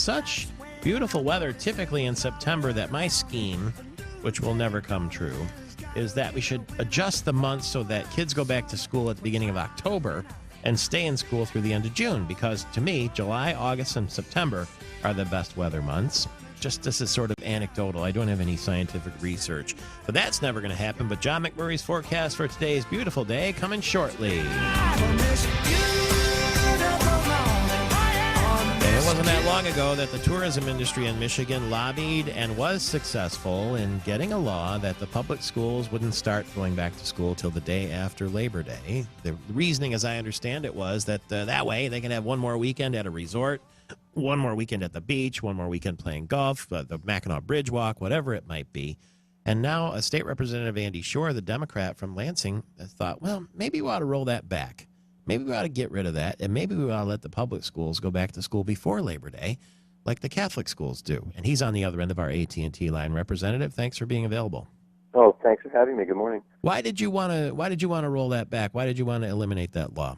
such beautiful weather typically in September that my scheme, which will never come true, is that we should adjust the months so that kids go back to school at the beginning of October and stay in school through the end of June, because to me, July, August, and September are the best weather months. Just this is sort of anecdotal. I don't have any scientific research, but that's never going to happen. But John McMurray's forecast for today's beautiful day coming shortly. And it wasn't that long ago that the tourism industry in Michigan lobbied and was successful in getting a law that the public schools wouldn't start going back to school till the day after Labor Day. The reasoning, as I understand it, was that that way they can have one more weekend at a resort, one more weekend at the beach, one more weekend playing golf, the Mackinac Bridge Walk, whatever it might be. And now a state representative, Andy Shore, the Democrat from Lansing, thought, well, maybe we ought to roll that back. Maybe we ought to get rid of that, and maybe we ought to let the public schools go back to school before Labor Day, like the Catholic schools do. And he's on the other end of our AT&T line. Representative, thanks for being available. Oh, thanks for having me. Good morning. Why did you want to roll that back? Why did you want to eliminate that law?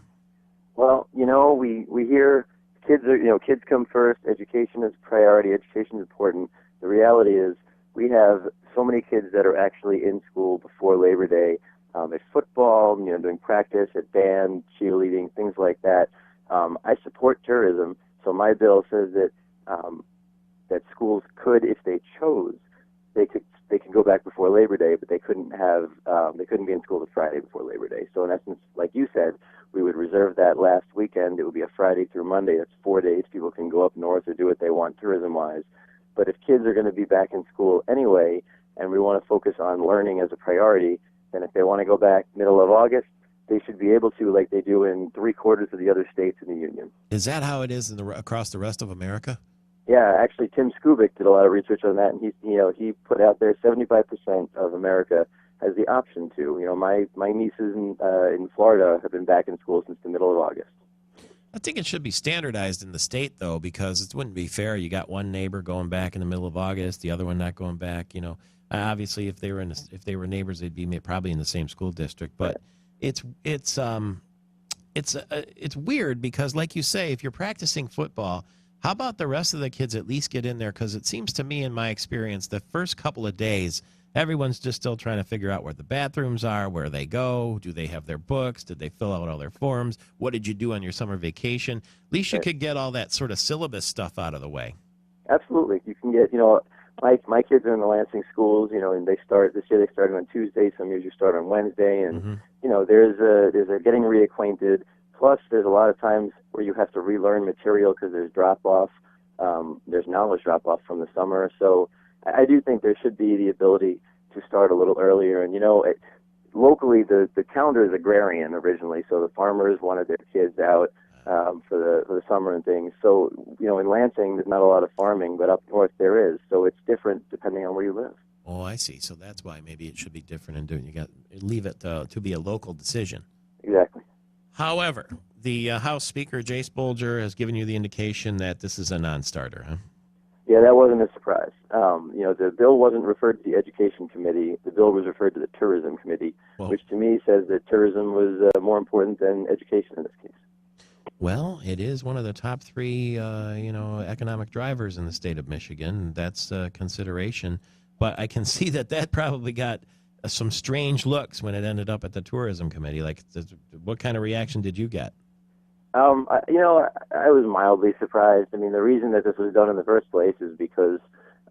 Well, we hear kids come first. Education is a priority. Education is important. The reality is we have so many kids that are actually in school before Labor Day. At football, doing practice, at band, cheerleading, things like that. I support tourism, so my bill says that that schools could, if they chose, they could go back before Labor Day, but they couldn't be in school the Friday before Labor Day. So in essence, like you said, we would reserve that last weekend. It would be a Friday through Monday. That's 4 days. People can go up north or do what they want tourism-wise. But if kids are going to be back in school anyway, and we want to focus on learning as a priority, then if they want to go back middle of August, they should be able to, like they do in 3/4 of the other states in the union. Is that how it is across the rest of America? Yeah, actually, Tim Skubic did a lot of research on that, and he put out there 75% of America has the option to. My nieces in Florida have been back in school since the middle of August. I think it should be standardized in the state, though, because it wouldn't be fair. You got one neighbor going back in the middle of August, the other one not going back. Obviously, if they were neighbors, they'd be probably in the same school district. But it's weird because, like you say, if you're practicing football, how about the rest of the kids at least get in there? Because it seems to me, in my experience, the first couple of days, everyone's just still trying to figure out where the bathrooms are, where they go, do they have their books, did they fill out all their forms, what did you do on your summer vacation? At least you could get all that sort of syllabus stuff out of the way. Absolutely. You can get, my kids are in the Lansing schools, and this year they started on Tuesday, some years you start on Wednesday, and, there's a getting reacquainted. Plus, there's a lot of times where you have to relearn material because there's drop-off, there's knowledge drop-off from the summer. So I do think there should be the ability to start a little earlier. And, locally, the calendar is agrarian originally, so the farmers wanted their kids out for the summer and things. So, in Lansing, there's not a lot of farming, but up north there is. So it's different depending on where you live. Oh, I see. So that's why maybe it should be different in doing. Leave it to be a local decision. Exactly. However, the House Speaker, Jace Bolger, has given you the indication that this is a non-starter, huh? Yeah, that wasn't a surprise. The bill wasn't referred to the Education Committee. The bill was referred to the Tourism Committee, which to me says that tourism was more important than education in this case. Well, it is one of the top three, economic drivers in the state of Michigan. That's a consideration. But I can see that probably got some strange looks when it ended up at the Tourism Committee. Like, what kind of reaction did you get? I was mildly surprised. I mean, the reason that this was done in the first place is because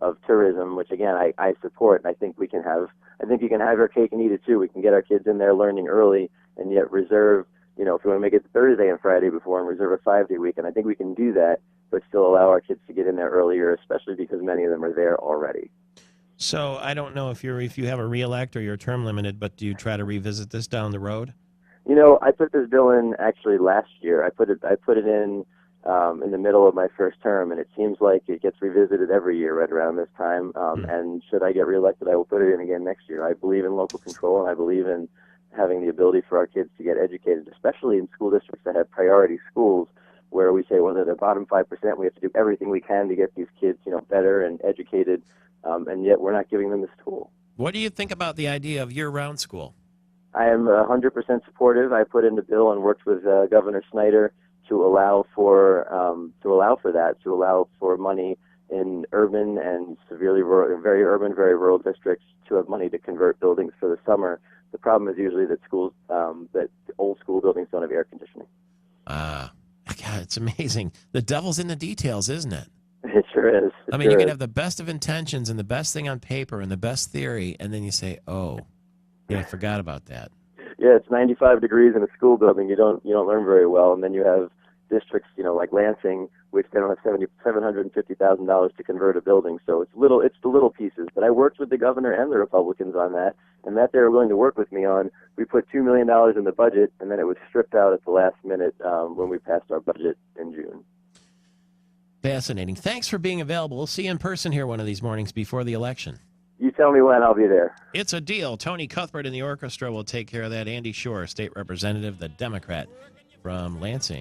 of tourism, which again I support, and I think you can have your cake and eat it too. We can get our kids in there learning early, and yet reserve, if we want to make it Thursday and Friday before, and reserve a 5-day weekend. I think we can do that, but still allow our kids to get in there earlier, especially because many of them are there already. So I don't know if you have a reelect or you're term limited, but do you try to revisit this down the road? I put this bill in actually last year. I put it in the middle of my first term, and it seems like it gets revisited every year right around this time. And should I get reelected, I will put it in again next year. I believe in local control, and I believe in having the ability for our kids to get educated, especially in school districts that have priority schools, where we say, well, they're the bottom 5%. We have to do everything we can to get these kids, better and educated, and yet we're not giving them this tool. What do you think about the idea of year-round school? I am 100% supportive. I put in the bill and worked with Governor Snyder to allow for that, to allow for money in urban and severely rural, very urban, very rural districts to have money to convert buildings for the summer. The problem is usually that schools, that old school buildings don't have air conditioning. God, it's amazing. The devil's in the details, isn't it? It sure is. I mean, you can have the best of intentions and the best thing on paper and the best theory, and then you say, "Oh, yeah, I forgot about that." Yeah, it's 95 degrees in a school building. You don't learn very well, and then you have districts, like Lansing, which they don't have $750,000 to convert a building. So it's the little pieces. But I worked with the governor and the Republicans on that, and that they were willing to work with me on. We put $2 million in the budget, and then it was stripped out at the last minute when we passed our budget in June. Fascinating. Thanks for being available. We'll see you in person here one of these mornings before the election. You tell me when, I'll be there. It's a deal. Tony Cuthbert in the orchestra will take care of that. Andy Shore, state representative, the Democrat from Lansing.